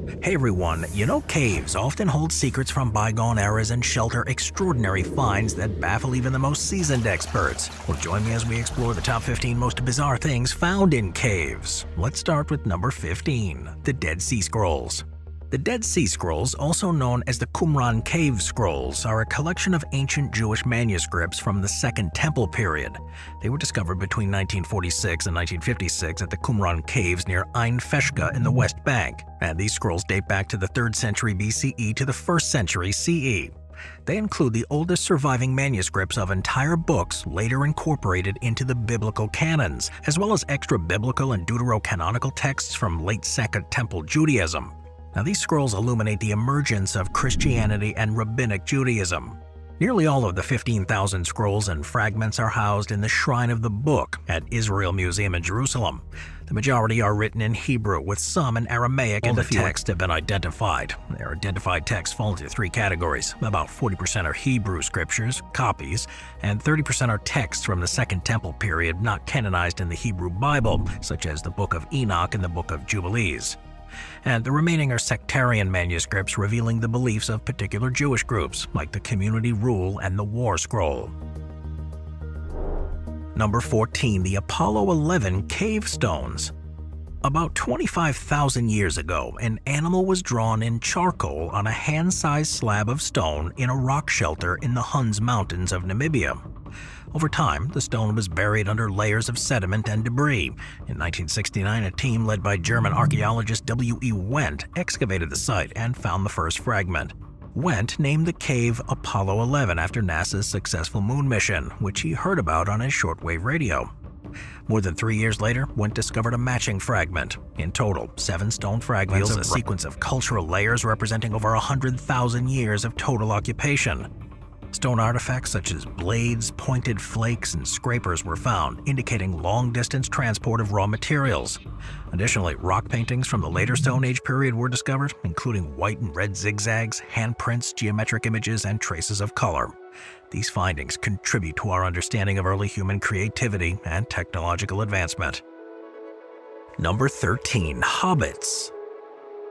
Hey everyone, you know caves often hold secrets from bygone eras and shelter extraordinary finds that baffle even the most seasoned experts. Well, join me as we explore the top 15 most bizarre things found in caves. Let's start with number 15, the Dead Sea Scrolls. The Dead Sea Scrolls, also known as the Qumran Cave Scrolls, are a collection of ancient Jewish manuscripts from the Second Temple period. They were discovered between 1946 and 1956 at the Qumran Caves near Ain Feshka in the West Bank, and these scrolls date back to the 3rd century BCE to the 1st century CE. They include the oldest surviving manuscripts of entire books later incorporated into the biblical canons, as well as extra-biblical and deuterocanonical texts from late Second Temple Judaism. Now, these scrolls illuminate the emergence of Christianity and Rabbinic Judaism. Nearly all of the 15,000 scrolls and fragments are housed in the Shrine of the Book at Israel Museum in Jerusalem. The majority are written in Hebrew, with some in Aramaic, and the texts have been identified. Their identified texts fall into 3 categories. About 40% are Hebrew scriptures, copies, and 30% are texts from the Second Temple period not canonized in the Hebrew Bible, such as the Book of Enoch and the Book of Jubilees. And the remaining are sectarian manuscripts revealing the beliefs of particular Jewish groups, like the Community Rule and the War Scroll. Number 14, the Apollo 11 Cave Stones. About 25,000 years ago, an animal was drawn in charcoal on a hand-sized slab of stone in a rock shelter in the Huns Mountains of Namibia. Over time, the stone was buried under layers of sediment and debris. In 1969, a team led by German archaeologist W.E. Wendt excavated the site and found the first fragment. Wendt named the cave Apollo 11 after NASA's successful moon mission, which he heard about on his shortwave radio. More than 3 years later, Wendt discovered a matching fragment. In total, 7 stone fragments, a sequence of cultural layers representing over 100,000 years of total occupation. Stone artifacts such as blades, pointed flakes, and scrapers were found, indicating long-distance transport of raw materials. Additionally, rock paintings from the later Stone Age period were discovered, including white and red zigzags, handprints, geometric images, and traces of color. These findings contribute to our understanding of early human creativity and technological advancement. Number 13. Hobbits.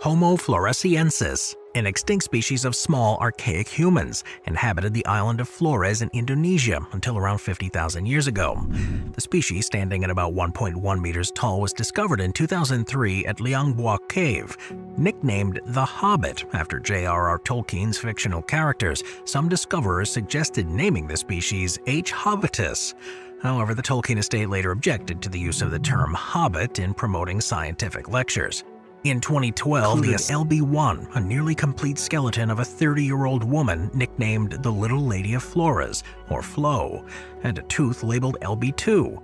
Homo floresiensis, an extinct species of small, archaic humans, inhabited the island of Flores in Indonesia until around 50,000 years ago. The species, standing at about 1.1 meters tall, was discovered in 2003 at Liangbua Cave. Nicknamed the Hobbit after J.R.R. Tolkien's fictional characters, some discoverers suggested naming the species H. hobbitus. However, the Tolkien estate later objected to the use of the term Hobbit in promoting scientific lectures. In 2012, the LB1, a nearly complete skeleton of a 30-year-old woman nicknamed the Little Lady of Flores, or Flo, and a tooth labeled LB2.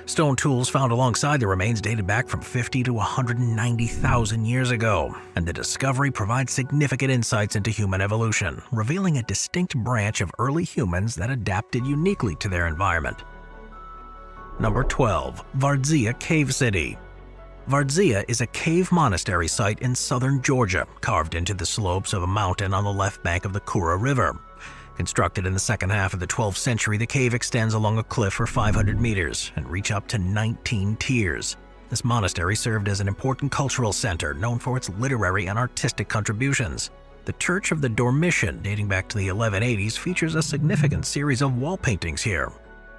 Stone tools found alongside the remains dated back from 50 to 190,000 years ago, and the discovery provides significant insights into human evolution, revealing a distinct branch of early humans that adapted uniquely to their environment. Number 12. Vardzia Cave City. Vardzia is a cave monastery site in southern Georgia, carved into the slopes of a mountain on the left bank of the Kura River. Constructed in the second half of the 12th century, the cave extends along a cliff for 500 meters and reach up to 19 tiers. This monastery served as an important cultural center known for its literary and artistic contributions. The Church of the Dormition, dating back to the 1180s, features a significant series of wall paintings here.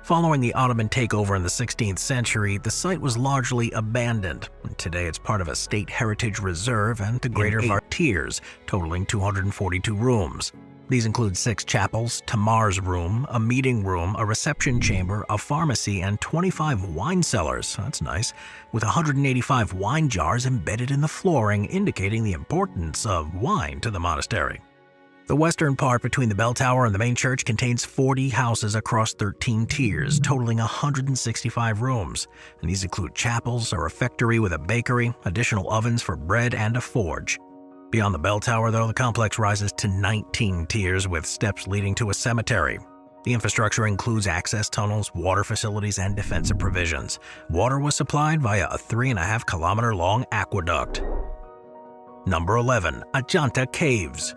Following the Ottoman takeover in the 16th century, the site was largely abandoned. Today it's part of a state heritage reserve and the greater tiers, totaling 242 rooms. These include 6 chapels, Tamar's room, a meeting room, a reception chamber, a pharmacy, and 25 wine cellars. That's nice, with 185 wine jars embedded in the flooring, indicating the importance of wine to the monastery. The western part between the bell tower and the main church contains 40 houses across 13 tiers, totaling 165 rooms. And these include chapels, a refectory with a bakery, additional ovens for bread, and a forge. Beyond the bell tower, though, the complex rises to 19 tiers with steps leading to a cemetery. The infrastructure includes access tunnels, water facilities, and defensive provisions. Water was supplied via a 3.5-kilometer-long aqueduct. Number 11. Ajanta Caves.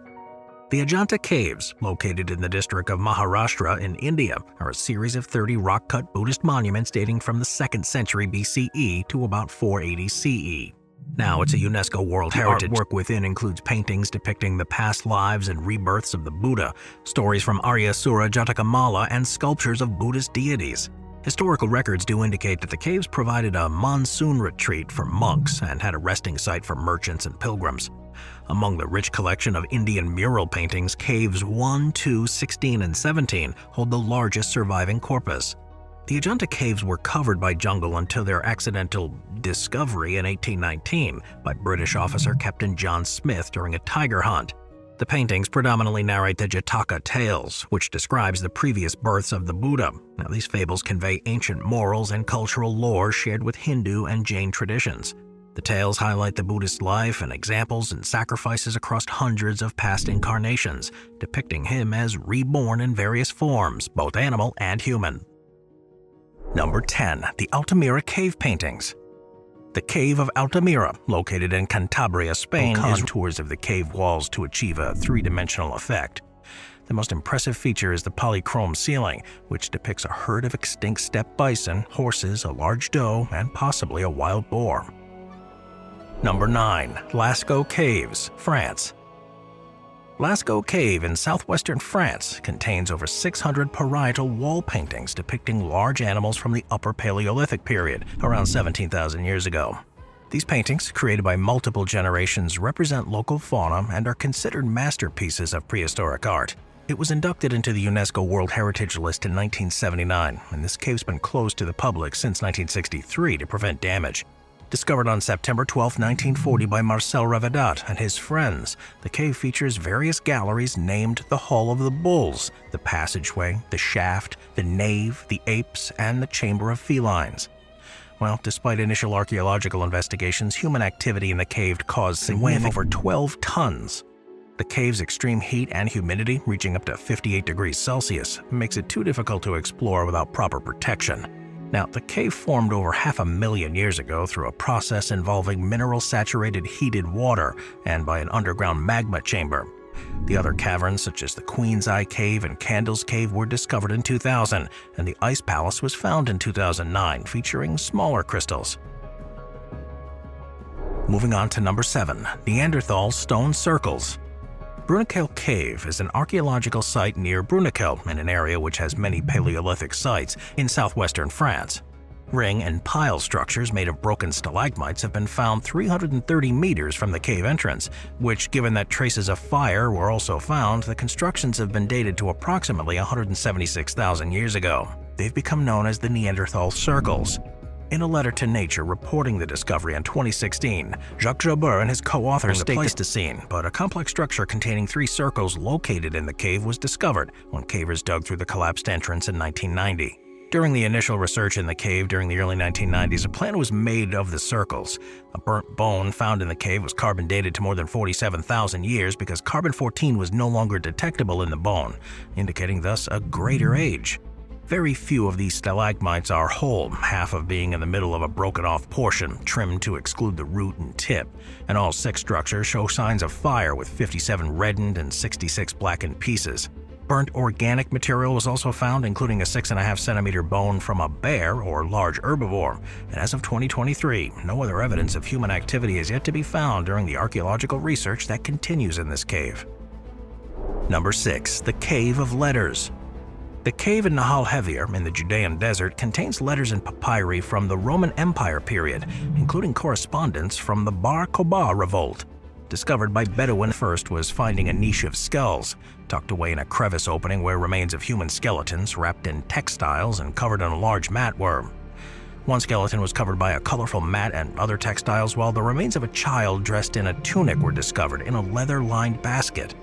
The Ajanta Caves, located in the district of Maharashtra in India, are a series of 30 rock-cut Buddhist monuments dating from the 2nd century BCE to about 480 CE. Now it's a UNESCO World Heritage. Artwork within includes paintings depicting the past lives and rebirths of the Buddha, stories from Aryasura Jatakamala, and sculptures of Buddhist deities. Historical records do indicate that the caves provided a monsoon retreat for monks and had a resting site for merchants and pilgrims. Among the rich collection of Indian mural paintings, caves 1, 2, 16, and 17 hold the largest surviving corpus. The Ajanta Caves were covered by jungle until their accidental discovery in 1819 by British officer Captain John Smith during a tiger hunt. The paintings predominantly narrate the Jataka tales, which describes the previous births of the Buddha. Now, these fables convey ancient morals and cultural lore shared with Hindu and Jain traditions. The tales highlight the Buddhist life and examples and sacrifices across hundreds of past incarnations, depicting him as reborn in various forms, both animal and human. Number 10. The Altamira Cave Paintings. The Cave of Altamira, located in Cantabria, Spain, contours of the cave walls to achieve a three-dimensional effect. The most impressive feature is the polychrome ceiling, which depicts a herd of extinct steppe bison, horses, a large doe, and possibly a wild boar. Number 9. Lasco Caves, France. Lasco Cave in southwestern France contains over 600 parietal wall paintings depicting large animals from the Upper Paleolithic period, around 17,000 years ago. These paintings, created by multiple generations, represent local fauna and are considered masterpieces of prehistoric art. It was inducted into the UNESCO World Heritage List in 1979, and this cave's been closed to the public since 1963 to prevent damage. Discovered on September 12, 1940 by Marcel Revedat and his friends, the cave features various galleries named the Hall of the Bulls, the Passageway, the Shaft, the Nave, the Apes, and the Chamber of Felines. Well, despite initial archaeological investigations, human activity in the cave caused significant over 12 tons. The cave's extreme heat and humidity, reaching up to 58 degrees Celsius, makes it too difficult to explore without proper protection. Now, the cave formed over 500,000 years ago through a process involving mineral-saturated heated water and by an underground magma chamber. The other caverns, such as the Queen's Eye Cave and Candle's Cave, were discovered in 2000, and the Ice Palace was found in 2009, featuring smaller crystals. Moving on to number 7, Neanderthal Stone Circles. Bruniquel Cave is an archaeological site near Bruniquel, in an area which has many Paleolithic sites in southwestern France. Ring and pile structures made of broken stalagmites have been found 330 meters from the cave entrance, which, given that traces of fire were also found, the constructions have been dated to approximately 176,000 years ago. They've become known as the Neanderthal Circles. In a letter to Nature reporting the discovery in 2016, Jacques Jobert and his co-authors staked the Pleistocene, but a complex structure containing 3 circles located in the cave was discovered when cavers dug through the collapsed entrance in 1990. During the initial research in the cave during the early 1990s, a plan was made of the circles. A burnt bone found in the cave was carbon dated to more than 47,000 years because carbon-14 was no longer detectable in the bone, indicating thus a greater age. Very few of these stalagmites are whole, half of being in the middle of a broken-off portion, trimmed to exclude the root and tip, and all 6 structures show signs of fire with 57 reddened and 66 blackened pieces. Burnt organic material was also found, including a 6.5 centimeter bone from a bear or large herbivore, and as of 2023, no other evidence of human activity is yet to be found during the archaeological research that continues in this cave. Number 6. The Cave of Letters. The cave in Nahal Hevier in the Judean desert contains letters and papyri from the Roman Empire period, including correspondence from the Bar Kokhba revolt. Discovered by Bedouin first was finding a niche of skulls, tucked away in a crevice opening where remains of human skeletons wrapped in textiles and covered in a large mat were. One skeleton was covered by a colorful mat and other textiles, while the remains of a child dressed in a tunic were discovered in a leather-lined basket.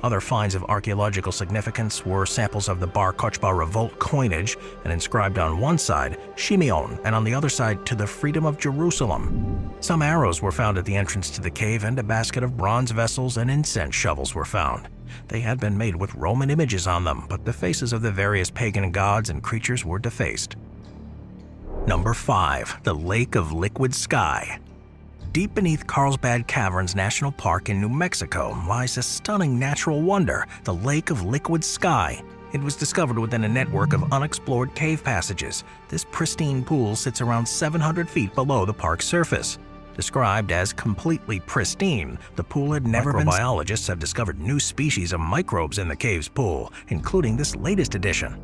Other finds of archaeological significance were samples of the Bar Kokhba revolt coinage and inscribed on one side, Shimeon, and on the other side, to the freedom of Jerusalem. Some arrows were found at the entrance to the cave, and a basket of bronze vessels and incense shovels were found. They had been made with Roman images on them, but the faces of the various pagan gods and creatures were defaced. Number 5. The Lake of Liquid Sky. Deep beneath Carlsbad Caverns National Park in New Mexico lies a stunning natural wonder, the Lake of Liquid Sky. It was discovered within a network of unexplored cave passages. This pristine pool sits around 700 feet below the park's surface. Described as completely pristine, the pool had never been. Microbiologists have discovered new species of microbes in the cave's pool, including this latest addition.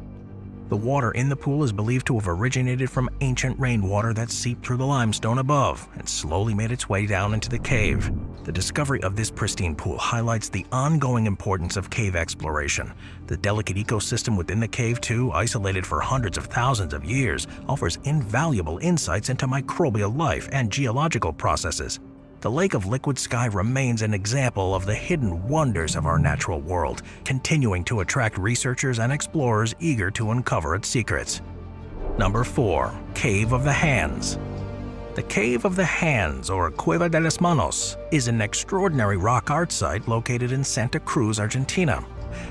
The water in the pool is believed to have originated from ancient rainwater that seeped through the limestone above and slowly made its way down into the cave. The discovery of this pristine pool highlights the ongoing importance of cave exploration. The delicate ecosystem within the cave, too, isolated for hundreds of thousands of years, offers invaluable insights into microbial life and geological processes. The Lake of Liquid Sky remains an example of the hidden wonders of our natural world, continuing to attract researchers and explorers eager to uncover its secrets. Number 4. Cave of the Hands. The Cave of the Hands, or Cueva de las Manos, is an extraordinary rock art site located in Santa Cruz, Argentina.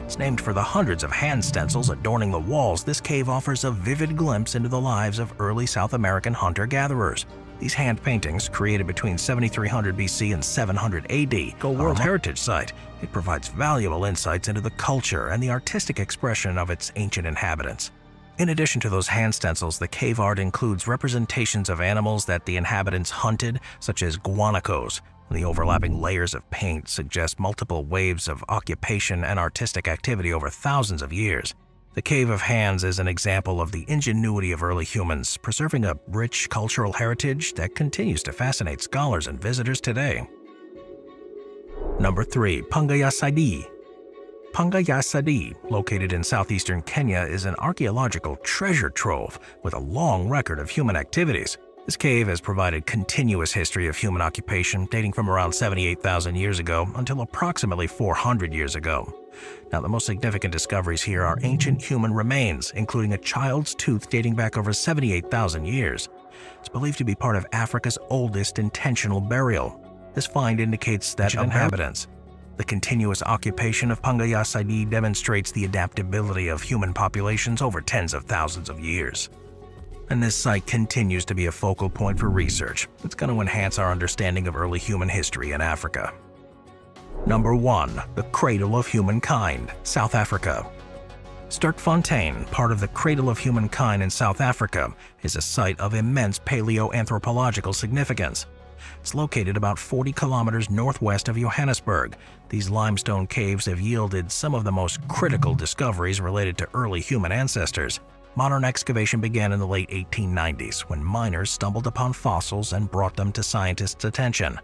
It's named for the hundreds of hand stencils adorning the walls. This cave offers a vivid glimpse into the lives of early South American hunter-gatherers. These hand paintings, created between 7300 BC and 700 AD, go World Heritage Site. It provides valuable insights into the culture and the artistic expression of its ancient inhabitants. In addition to those hand stencils, the cave art includes representations of animals that the inhabitants hunted, such as guanacos. The overlapping layers of paint suggest multiple waves of occupation and artistic activity over thousands of years. The Cave of Hands is an example of the ingenuity of early humans, preserving a rich cultural heritage that continues to fascinate scholars and visitors today. Number 3. Payas Sadi. Payas Sadi, located in southeastern Kenya, is an archaeological treasure trove with a long record of human activities. This cave has provided continuous history of human occupation dating from around 78,000 years ago until approximately 400 years ago. Now, the most significant discoveries here are ancient human remains, including a child's tooth dating back over 78,000 years. It's believed to be part of Africa's oldest intentional burial. This find indicates that inhabitants. The continuous occupation of Payas Sadi demonstrates the adaptability of human populations over tens of thousands of years. And this site continues to be a focal point for research. It's going to enhance our understanding of early human history in Africa. Number 1. The Cradle of Humankind, South Africa. Sterkfontein, part of the Cradle of Humankind in South Africa, is a site of immense paleoanthropological significance. It's located about 40 kilometers northwest of Johannesburg. These limestone caves have yielded some of the most critical discoveries related to early human ancestors. Modern excavation began in the late 1890s when miners stumbled upon fossils and brought them to scientists' attention.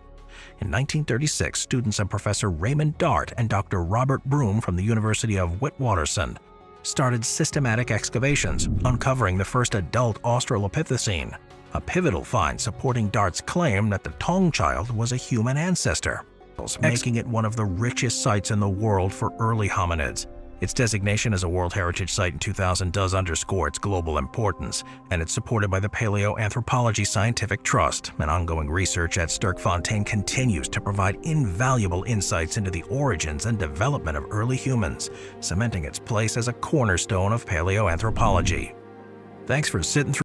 In 1936, students of Professor Raymond Dart and Dr. Robert Broom from the University of Witwatersrand started systematic excavations, uncovering the first adult Australopithecine, a pivotal find supporting Dart's claim that the Tong child was a human ancestor, making it one of the richest sites in the world for early hominids. Its designation as a World Heritage Site in 2000 does underscore its global importance, and it's supported by the Paleoanthropology Scientific Trust. And ongoing research at Sterkfontein continues to provide invaluable insights into the origins and development of early humans, cementing its place as a cornerstone of paleoanthropology. Thanks for sitting through